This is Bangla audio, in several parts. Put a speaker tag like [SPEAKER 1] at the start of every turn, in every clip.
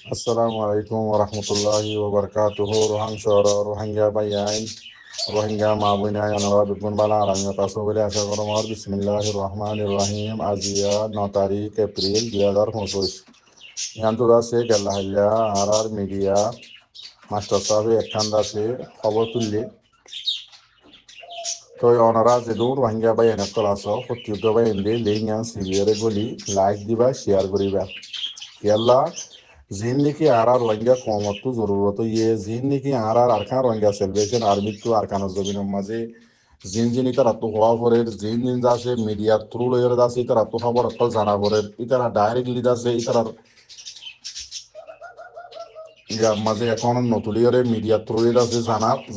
[SPEAKER 1] Assalamu alaikum wa rahmatullahi wa barakatuhu. Rohingya bayain, Rohingya mabuna yanara bikun bala aranya taso bele asa koromor Bismillahirrahmanirrahim. Azia 9 तारीख April 2025 yantu da se gallahalla arar media master sabe ekanda se খবর তুললে তো অনারা যেদুর রোহিঙ্গা বাহিনী ক্লাস সত্যিউদ্দ বাহিনী লেইয়ান সিরিয়ারে গলি লাইক দিবা শেয়ার করিবা ইয়াল্লা জিন নাকি আর রোহিঙ্গা কমতো জরুরত ইয়ে জিন নাকি আর আরকান রোহিঙ্গা সেলিব্রেশন আর্মি তো আরকান জবিনের মাঝে জিন জিন ইতারা তো হওয়া পরে জিন জিন যাচ্ছে মিডিয়ার থ্রু লইয়ের যাচ্ছে ইতারা তো খবর অকল জানা পরে ইতারা ডাইরেক্টলি যাচ্ছে ইতারার ইয়ার মাঝে এখন নতুলিয়রে মিডিয়ার থ্রু যাচ্ছে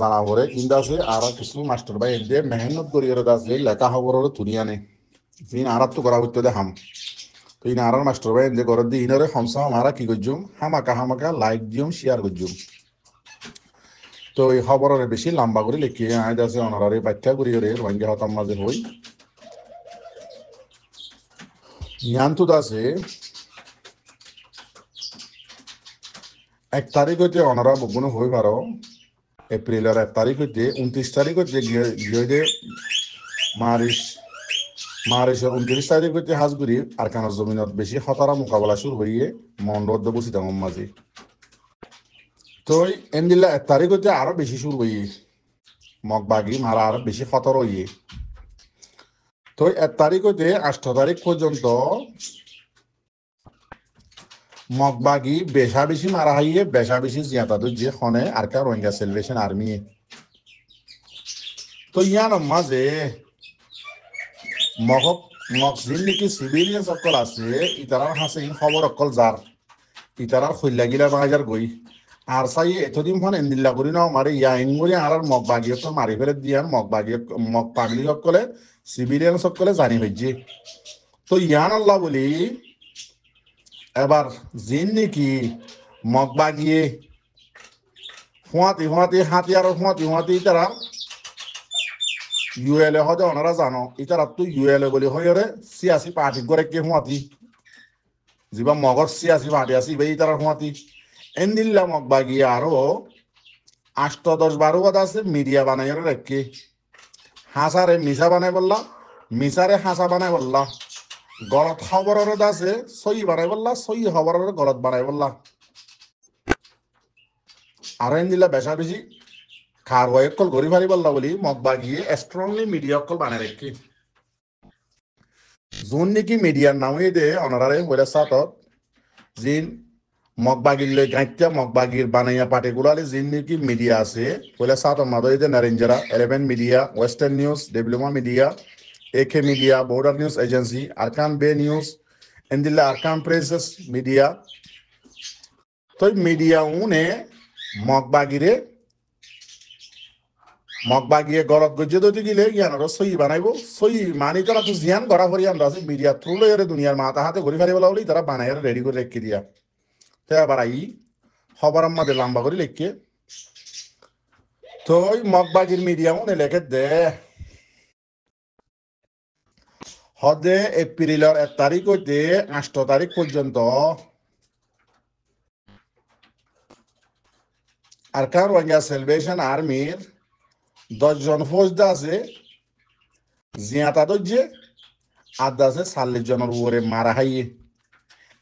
[SPEAKER 1] জানা পরে কিন্তু আছে আর কিছু মাস্টার ভাই এমনি মেহনত করিয়ে যাচ্ছে লেখা খবরের তুলিয়া নেই জিন আর তো করা হইতে দেখাম তো ইন আর মাস্টার ভাই এমনি করে দিয়ে ইনরে হমসা আমরা কি করছুম হামাকা লাইক দিম শেয়ার করছুম তো এই খবরের বেশি লম্বা করে লিখিয়ে আয় আছে অনারারি ব্যাখ্যা করি রোহিঙ্গা হতাম মাঝে হই ইয়ান্তু আছে 1 তারিখ হইতে অনারা বগুনো হই পারো এপ্রিলের 1 তারিখ হইতে 29 তারিখ হইতে গিয়ে মারিশের 29 তারিখ হইতে হাজগুড়ি আরকানের জমিনত বেশি খতরা মোকাবেলা শুরু হইয়ে মন রদ্দ বসি তাম মাঝে তো এমদিল্লা 1 তারিখ হইতে আরো বেশি শুরু হইয়ে মগবাগি মারা আরো বেশি খতর হইয়ে তো 1 তারিখ হইতে 8 তারিখ পর্যন্ত মগবাগি বেশা বেশি মারা হাইয়ে বেশা বেশি জিয়াতা যে খনে আরকা রোহিঙ্গা সেলিব্রেশন আর্মি তো ইয়ান মাঝে মকজিন নাকি সিভিলিয়ান সকল আছে ইতারার হাসে ইন খবর অকল যার ইতারার খৈল্লা গিলা বাজার গই আর চাই এতদিন ফোন এন্দিল্লা করি নাও মারে ইয়াইন করি আর মগবাগি মারি ফেলে দিয়ান মগ পাগলি সকলে সিভিলিয়ান সকলে জানি হইছে তো ইয়ান আল্লাহ বলি এবার জিন নাকি মগবাগিয়ে হুঁয়াতি হাতিয়ার হুঁয়াতি ইতারা ইউএলএ হতে ওনারা জানো ইতারা তো ইউএলএ বলি হইরে সিয়াসি পার্টি করে কে হুঁয়াতি যিবা মগর সিয়াসি পার্টি আছে ইবে ইতারা হুঁয়াতি এন্দিল্লা মগবাগি আরো 8-10-12 কথা আছে মিডিয়া বানাই রেখে হাসারে মিশা বানাই বললা মিশারে হাসা বানাই বললা গলত খবরের আছে সই বানাই বললা সই খবরের গলত বানাই বললা আর এন্দিল্লা বেশা বেশি খার কল গড়ি ফারি বললা বলি মগবাগিয়ে স্ট্রংলি মিডিয়া অকল বানাই রেখে যোন নাকি মিডিয়ার নামই দে অনারারে বলে সাতত জিন মগবাগির লই গাইত্যা মগবাগির বানাইয়া পার্টিকুলারলি জিন নাকি মিডিয়া আছে বলে সাতত মাদই দে নারেঞ্জারা 11 media western news diploma media একে media border news agency Arakan bay news এন্দিল্লা আরকান প্রেসেস মিডিয়া তো মিডিয়া উনে মগবাগিয়ে গলত গজ্জে দইতে গিলে জ্ঞানর সই বানাইব সই মানি তারা তো জিয়ান গড়া ভরি আমরা আছে মিডিয়া থ্রু লইরে দুনিয়ার মাথা হাতে ঘুরি ফারি বলা বলি তারা বানাই রেডি করে রেখে দিয়া তো এবার আই খবর আমাদের লম্বা করে লেখকে তো ওই মগবাগির মিডিয়া উনে লেখে দে হদে এপ্রিলের 1 তারিখ হইতে 8 তারিখ পর্যন্ত আরকান রোহিঙ্গা সেলিব্রেশন আর্মির 10 জন ফৌজদা আছে জিয়াতা দজ্জে আদা আছে 40 জনের উপরে মারা হাইয়ে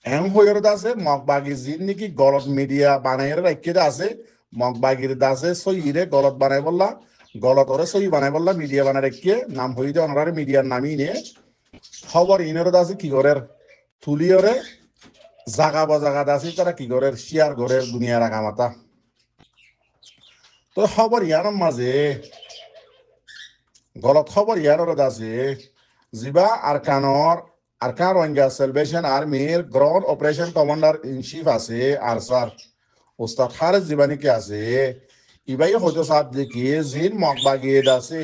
[SPEAKER 1] এম হইর আছে মগবাগি জিন নাকি গলত মিডিয়া বানাই রাখতে আছে মগবাগির দাসে সইরে গলত বানাই বললা গলত ওরে সই বানাই বললা মিডিয়া বানাই রেখে নাম হই দে ওনার মিডিয়ার নামই নে খবর ইনের আছে কি করে তুলিয়রে জাগা বাজাগা আছে তারা কি করে শেয়ার করে দুনিয়ার আগামাতা তো খবর ইয়ার মাঝে গলত খবর ইয়ার আছে জিবা আরকান রোহিঙ্গা সেলিব্রেশন আর্মির ground operation commander in chief আছে আরসার ওস্তাদ খারেজ জীবানীকে আছে ইবাই হয়তো সাথ দেখি জিন মগবাগিয়ে আছে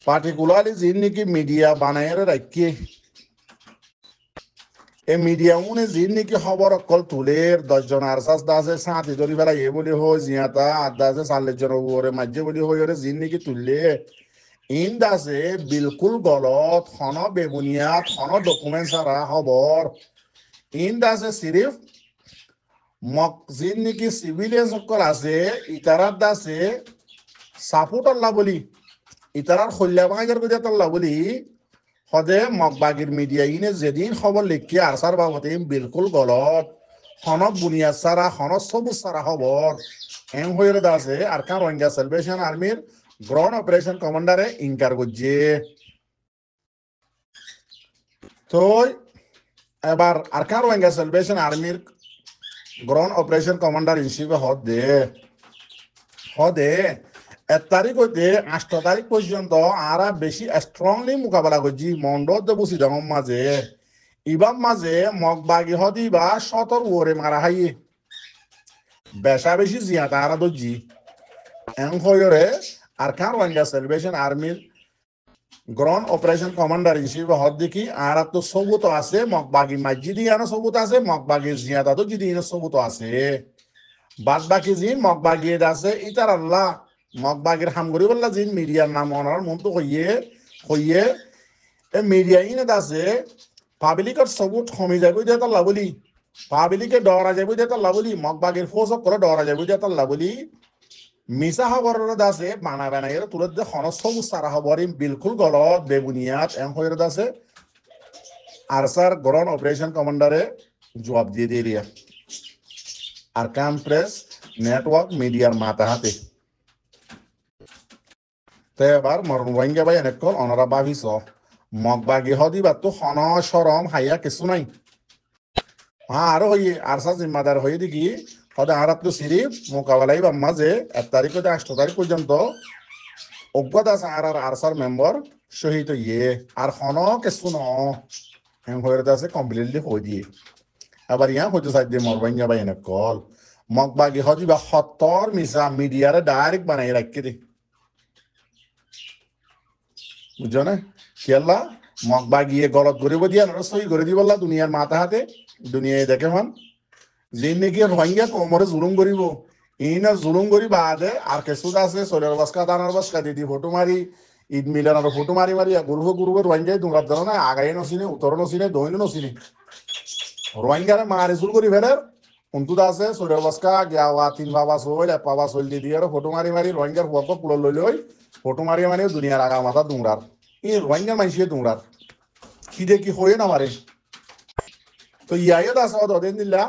[SPEAKER 1] পার্টিকুলারলি জিন নাকি মিডিয়া বানাই রাখি এই মিডিয়া উনে জিন নাকি খবর অকল তুলের 10 জন আরসাস দাসে সাথে ধরি ফেলা এ বলি হয় জিয়াতা আদা আছে 40 জন ওরে মাঝে বলি হয় ওরে জিন নাকি তুললে ইন দাসে বিলকুল গলত খন বেবুনিয়াদ খন ডকুমেন্ট সারা খবর ইন দাসে সিরিফ মক যিন নেকি সিভিলিয়ান সকল আছে ইতারার দাসে সাপোর্ট আল্লাহ বলি ইতারার খল্লা ভাঙার করে আল্লাহ বলি সদে মগবাগির মিডিয়া ইনে যেদিন খবর লিখি আসার বাবতে বিলকুল গলত হনক বুনিয়াদ সারা হনক সবুজ সারা খবর এম হয়ে আছে আর কান রোহিঙ্গা সেলিব্রেশন আর্মির গ্রাউন্ড অপারেশন কমান্ডারে ইনকার করছে তো এবার আর কান রোহিঙ্গা সেলিব্রেশন আর্মির গ্রাউন্ড অপারেশন কমান্ডার হিসেবে হদে 1 তারিখ হইতে 8 তারিখ পর্যন্ত আরা বেশি স্ট্রংলি মোকাবেলা করছি মন্ডদ বুঝি দম মাঝে ইবাম মাঝে মগবাগি হদি বা 17 ওরে মারা হাইয়ে বেশা বেশি জিয়া তারা দজি এং হইরে আর কান রোহিঙ্গা সেলিব্রেশন আর্মির গ্রাউন্ড অপারেশন কমান্ডার হিসেবে হদ দেখি আর তো সবুত আছে মগবাগি মসজিদ ইয়ানো সবুত আছে মগবাগি জিয়াদা তো যদি সবুত আছে বাদ বাকি জিন মগবাগি আছে ইতার আল্লাহ মগবাগির হামগরি বললা জিন মিডিয়ার নাম অনার মন্ত হইয়ে এ মিডিয়া ইনে আছে পাবলিকের সবুত কমে যাবে দিয়ে তাল্লা বলি পাবলিকে ডরা যাবে দিয়ে তাল্লা বলি মগবাগির ফোসক করে ডরা যাবে দিয়ে তাল্লা বলি মিসা খবরের আছে বানা বানাই তুলে যে খনস সবুজ সারা খবর বিলকুল গলত বেবুনিয়াদ এম হয়ে আছে আর স্যার গ্রাউন্ড অপারেশন কমান্ডারে জবাব দিয়ে দিয়ে আর কাম প্রেস নেটওয়ার্ক মিডিয়ার মাথা হাতে তো এবার রোহিঙ্গা ভাই এনেকল অনরা ভাবিস মগবাগি হদি বা তো হন সরম হাইয়া কিছু নাই আরো হইয়ে আর সা জিম্মাদার হয়ে দেখি হদে আর তো সিরিফ মোকাবেলাই বা মাঝে 1 তারিখ হতে 8 তারিখ পর্যন্ত অজ্ঞতা আছে আর আরসার মেম্বার শহীদ ইয়ে আর হন কিছু ন হয়ে আছে কমপ্লিটলি হয়ে দিয়ে এবার ইয়া হইতে চাই দিয়ে রোহিঙ্গা ভাই এনেকল মগবাগি হদি বা 70 মিসা মিডিয়ারে ডাইরেক্ট বানাই রাখি দে বুঝছো না খেলা মগবাগিয়ে গলত গরিব দিয়া সই করে দিব দুনিয়ার মাথা হাতে দুনিয়ায় দেখে হন যে নাকি রোহিঙ্গা কোমরে জুলুম করিব ইনা জুলুম করি বাদে আর কিছু আছে সোলের বাসকা দানার বাসকা দিদি ফটো মারি ঈদ মিলানোর ফটো মারি গুরুবে রোহিঙ্গায় দুরাত জানো না আগাই নচিনে উত্তর নচিনে দহিন নচিনে রোহিঙ্গারে মারি জুল করি ফেলে উন্তুত আছে সোলের বাসকা গিয়া 3 বাবা চল 1 বাবা চল দিদি আর ফটো মারি রোহিঙ্গার হুয়াক পুলো লই ফটো মারি মানে দুনিয়ার আগা মাথা দুংরার ই রোহিঙ্গা মাইসিয়ে দুংরার কি দে কি হয়ে না মারে তো ইয়াইও আছে ওদের দিল্লা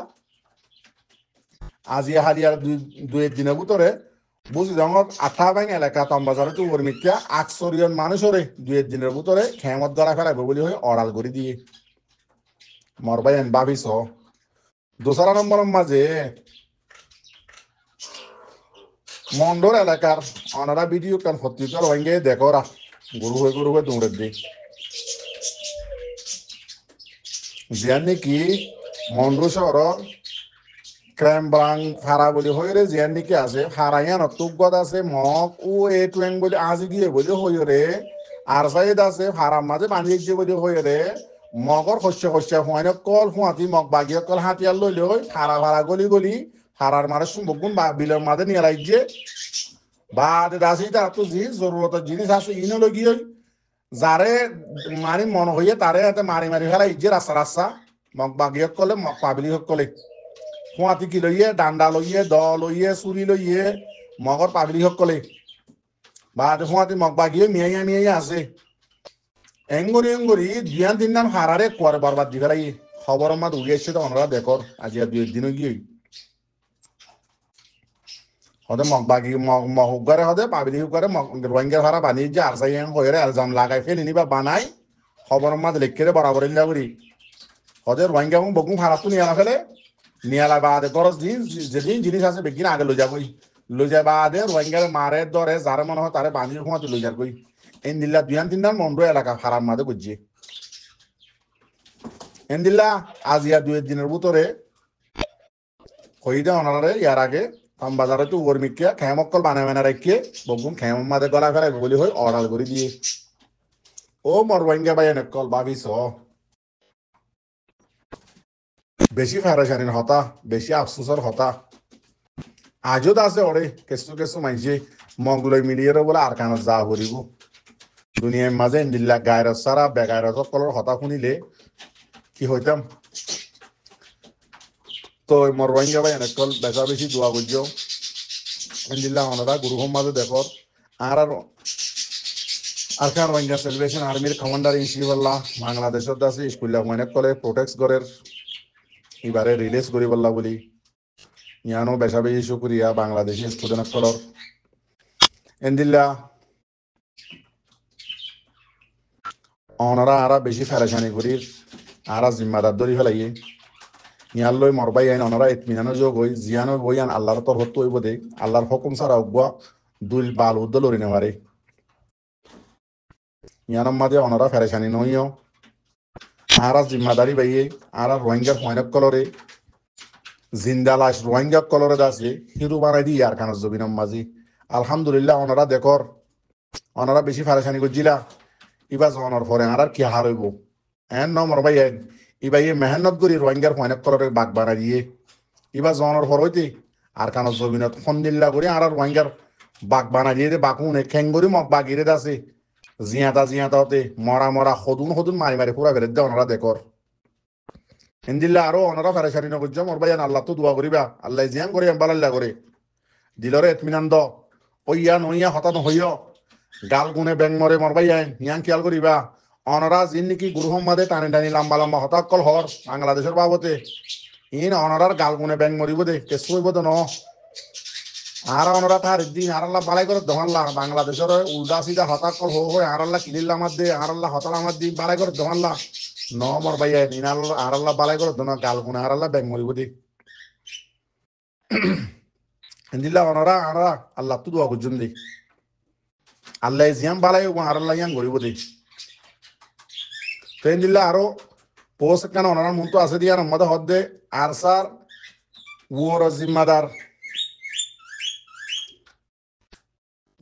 [SPEAKER 1] আজি হারিয়ার 2 দিনের ভিতরে বুঝি যখন 8 ব্যাং এলাকা তমবাজারে তো মিথ্যা 800 জন মানুষরে 2 দিনের ভিতরে খেমত ধরা ফেলাইব বলে হয়ে অড়াল করে দিয়ে মরবাই ভাবিস দোসরা নম্বর মাঝে মন্ডর এলাকার অনারা ভিডিও কান সত্যিকার রোহিঙ্গে দেখরা গরু হয়ে দৌড়ে দিই জিয়ান নাকি মন্ডু শহর ক্রাইম ব্রাং হারা বলি হয়ে রে জিয়ান নাকি আছে হারাইয়ান তুগত আছে মক ও এ টুয়েং বলে আজ গিয়ে বলে হয়ে রে আর সাইড আছে হারার মাঝে বানিয়ে দিয়ে বলে হয়ে রে মগর শস্য হুয়াইন কল হুয়াতি মগ বাগিয়ে কল হাতিয়ার লইলে হারা গলি হারার মারে সুমগুন বা বিলের মাঝে নিয়ে রাইজে বা দাসি তার তো জরুরতের জিনিস আছে ইনো লগিয়ে যারে মারি মন হইয়ে তারে হাতে মারি ফেলা ইজে রাস্তা মগ বাগিয়ে কলে মগ পাবলি কলে হুয়াতি কি লইয়ে ডান্ডা লইয়ে দ লইয়ে চুরি লইয়ে মগর পাবলি কলে বা হুয়াতি মগ বাগিয়ে মিয়াইয়া আছে এঙ্গরি 2-3 নাম হারারে কোয়ার বারবার দি ফেলাই খবর মাত উড়িয়েছে তো ওনারা দেখর আজি আর 2 দিন গিয়ে হদে মগবাগি মহুগারে হদে পাবলি হুগারে রোহিঙ্গা ভাড়া বানিয়ে যে আর সাই হয়ে আলজাম লাগাই ফেলিনি বা বানাই খবর মাত লেখে বরাবর করি হদে রোহিঙ্গা বগুন ভাড়া তো নিয়ে ফেলে নিয়ালা বাদে গরজ দিন যেদিন জিনিস আছে বেগিন আগে লই যা বাদে রোহিঙ্গার মারে ধরে যারে মনে হয় তারে বানিয়ে ঘুমাতে লই যার কই এনদিল্লা 2-3 মন্ডো এলাকা ফারার মাঝে বুঝছে এনদিল্লা আজ ইয়া 2 দিনের ভিতরে হইদে ওনারে ইয়ার আগে বাজারে তো উর্মিকিয়া খেমকল বানায় রাখিয়ে বগুন খেম মাঝে গলা ফেলাই বলি হই অর্ডার করে দিয়ে ও মর রোহিঙ্গা ভাই এনেকল ভাবিস বেশি ফেরাসানির হতা বেশি আফসোসের হতা আজও আছে ওরে কিছু মাইছে মগলই মিলিয়ে বলে আর কানত যা করিব দুনিয়ার মাঝে ইন্দিল্লা গায়ের সারা বেগায়ের সকলের হতা শুনিলে কি হইতাম তো মোর রোহিঙ্গা ভাই এনেকল বেচা বেশি দোয়া করছো ইনদিল্লাহ ওনারা গুরু মাঝে দেখো আর আরকান রোহিঙ্গা সেলিব্রেশন আর্মির কমান্ডার ইন চিফ আল্লাহ বাংলাদেশত আছে স্কুল অনেক কলে প্রোটেক্ট করে এবারে রিলিজ করি বললা বলি ইয়ানো বেচা বেশি শুক্রিয়া বাংলাদেশি স্টুডেন্ট কলর ইনদিল্লাহ ওনারা আরা বেশি ফেরেশানি করি আরা জিম্মাদার ধরি ফেলাইয়ে ইয়াল্লই মরবাই আইন ওনারা ইতমিনানো যোগ হই জিয়ানো বই আন আল্লাহর তরফত হইব দে আল্লাহর হুকুম ছাড়া উগবা দুল বাল উদ্দল লরি নেওয়ারে ইয়ানম মাঝে ওনারা ফেরেশানি নইও আরা জিম্মাদারি বাইয়ে আরা রোহিঙ্গার ফয়নক কলরে জিন্দা লাশ রোহিঙ্গা কলরে দাসে হিরু বানাই দি আর কানার জবিনম মাঝি আলহামদুলিল্লাহ ওনারা দেখর ওনারা বেশি ফেরেশানি করছিলা ইবা জনের পরে আর কি হার হইব এন ন মরবাই আইন ইবাইয়ে মেহনত করি রোহিঙ্গার ফয়নক কলরে বাগ বানাই দিয়ে ইবা জনের পর হইতে আর কানার জবিনত ফন্দিল্লা করি আর রোহিঙ্গার বাগ বানাই দিয়ে বাকুনে খেঙ্গরি মগ বাগিরে দাসে জিয়াতা হতে মরা মরা হদুন মারি মারি পুরা ফেরত দে ওনারা দেখর হিন্দিল্লা আরো ওনারা ফেরেশানি নগর মোর ভাইয়ান আল্লাহ তো দোয়া করিবা আল্লাহ জিয়ান করে এম্বালাল্লা করে দিলরে এতমিনান দ ওইয়া নইয়া হতান হইয় গাল গুনে ব্যাং মরে মোর ভাইয়ান ইয়ান খেয়াল করিবা অনরা জিন নাকি গুরুহম মাদে টানি টানি লম্বা লম্বা হতাকল হর বাংলাদেশের বাবতে ইন অনরার গাল গুনে ব্যাং মরিব দে কেসু হইব তো ন আর ওনারা তার দিন আর আল্লাহ বালাই করে দোহানলা বাংলাদেশের উল্টা সিধা হতাকল হয়ে আর আল্লাহ কিলিল্লা আমার দে আর আল্লাহ হতাল আমার দিন বালাই করে দোহানলা ন মর ভাইয়া দিন আর আল্লাহ বালাই করে দোনা গাল গুনে আর আল্লাহ ব্যাং মরিব দে দিল্লা ওনারা আর আল্লাহ তো দোয়া করছেন দে আল্লাহ জিয়াম বালাই আর আল্লাহ ইয়ান গরিব দে তো দিল্লা আরো পোস্ট কেন ওনার মন তো আছে দিয়া আমাদের হদ দে আর স্যার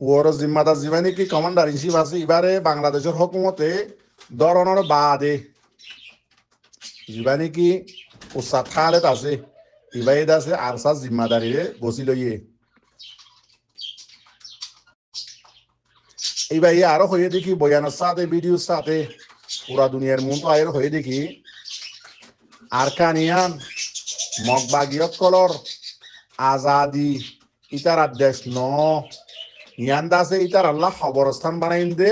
[SPEAKER 1] ওর জিম্মাদার জীবানী কি কমান্ডার ইন চিফ আছে এবারে বাংলাদেশের হুকুমতে ধরনের বাদে জীবানী কি উস্তাদ খালেদ আছে ইবাইদ আছে আরসার জিম্মাদারিরে বসি লইয়ে এইবাই আরো হয়ে দেখি বয়ানের সাথে ভিডিওর সাথে পুরা দুনিয়ার মন তো আয়ের হয়ে দেখি আরকানিয়ান মগবাগিয়ত কলর আজাদি ইতার আদেশ ন ইয়ান দাসে ইতার আল্লাহ খবরস্থান বানাইন দে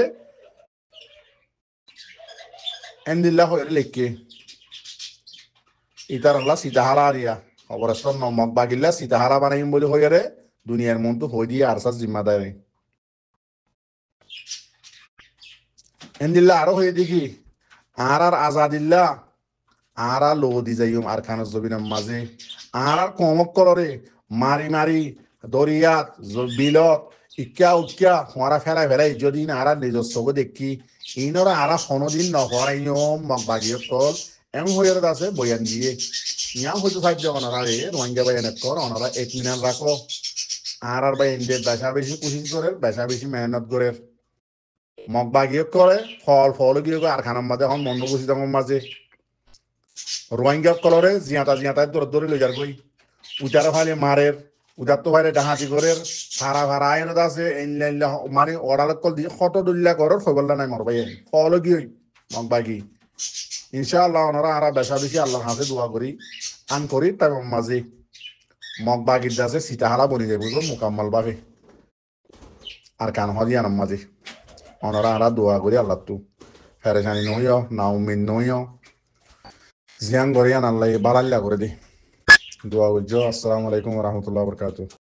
[SPEAKER 1] এন্দিল্লাহ হয়ে লেখকে ইতার আল্লাহ সীতাহারা আরিয়া খবরস্থান ন মগবাগিল্লা সীতাহারা বানাইম বলে হয়ে রে দুনিয়ার মন তো হয়ে দিয়ে আরসার জিম্মাদারি এন্দিল্লা আরো হয়ে দেখি আর আজাদিল্লা আর লো দি যাইম আর খানের জবিনার মাঝে আর কমক কলরে মারি মারি দরিয়াত বিলত ইক্কা উক্কা হমারা ফেলাই যদি আর নিজস্ব দেখি ইনরা আর কোনোদিন নহরাই মগবাগিয়ে তল এম হয়ে আছে বয়ান দিয়ে ইয়াম হয়তো সাহায্য ওনারা রে রোহিঙ্গা বাই এনে কর ওনারা 1 মিনিট রাখো আর বাই ইন্ডিয়া বেচা বেশি কোশিশ করে বেচা বেশি মেহনত করে মগবাগিয়ে করে ফল গিয়ে আর খানার মাঝে এখন মন্দ বসি তখন মাঝে রোহিঙ্গা কলরে জিয়াতা দৌড় লই যার কই উটার ফালে মারের উদার তো বাইরে ডাহাতি করে ভাড়া আইন আছে মানে অর্ডার কল দিয়ে কত দুল্লা করার ফবল্লা নাই মর ভাই ফল গিয়ে মগবাগি ইনশাআল্লাহ ওনারা আর বেচা বেশি আল্লাহর হাতে দোয়া করি আন করি তাই মাঝে মগবাগির দাসে সীতাহারা বনি যায় বুঝলো মোকাম্মল ভাবে আর কান হদি আনাম মাঝে ওনারা আর দোয়া করি আল্লাহ তু ফেরেশানি নইও না উমিন নইও জিয়ান করিয়ান আল্লাহ বালাল্লা করে দি দোয়া করছো আসসালামু আলাইকুম ওয়া রাহমাতুল্লাহি ওয়া বারাকাতুহু